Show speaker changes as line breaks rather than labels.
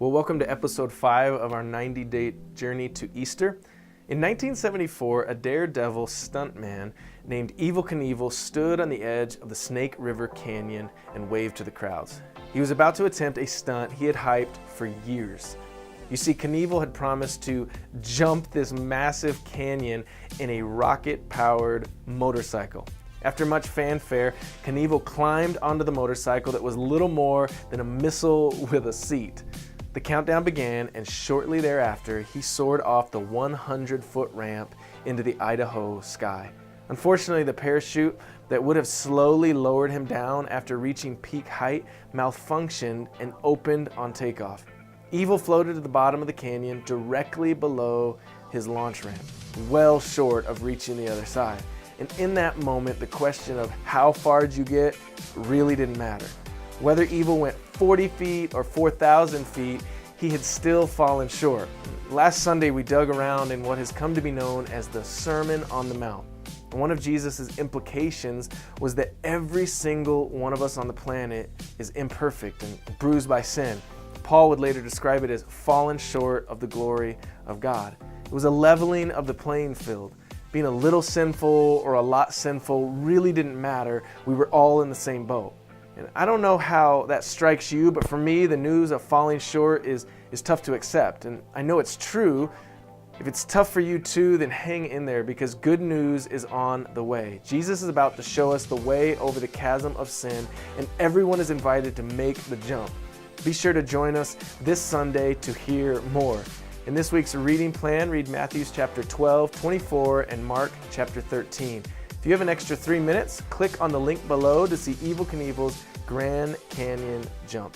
Well, welcome to episode 5 of our 90-day journey to Easter. In 1974, a daredevil stuntman named Evel Knievel stood on the edge of the Snake River Canyon and waved to the crowds. He was about to attempt a stunt he had hyped for years. You see, Knievel had promised to jump this massive canyon in a rocket-powered motorcycle. After much fanfare, Knievel climbed onto the motorcycle that was little more than a missile with a seat. The countdown began, and shortly thereafter, he soared off the 100-foot ramp into the Idaho sky. Unfortunately, the parachute that would have slowly lowered him down after reaching peak height malfunctioned and opened on takeoff. Evel floated to the bottom of the canyon directly below his launch ramp, well short of reaching the other side. And in that moment, the question of how far did you get really didn't matter. Whether Evel went 40 feet or 4,000 feet, he had still fallen short. Last Sunday, we dug around in what has come to be known as the Sermon on the Mount. And one of Jesus' implications was that every single one of us on the planet is imperfect and bruised by sin. Paul would later describe it as fallen short of the glory of God. It was a leveling of the playing field. Being a little sinful or a lot sinful really didn't matter. We were all in the same boat. And I don't know how that strikes you, but for me, the news of falling short is tough to accept. And I know it's true. If it's tough for you too, then hang in there, because good news is on the way. Jesus is about to show us the way over the chasm of sin, and everyone is invited to make the jump. Be sure to join us this Sunday to hear more. In this week's reading plan, read Matthew chapter 12, 24, and Mark chapter 13. If you have an extra 3 minutes, click on the link below to see Evel Knievel's Grand Canyon jump.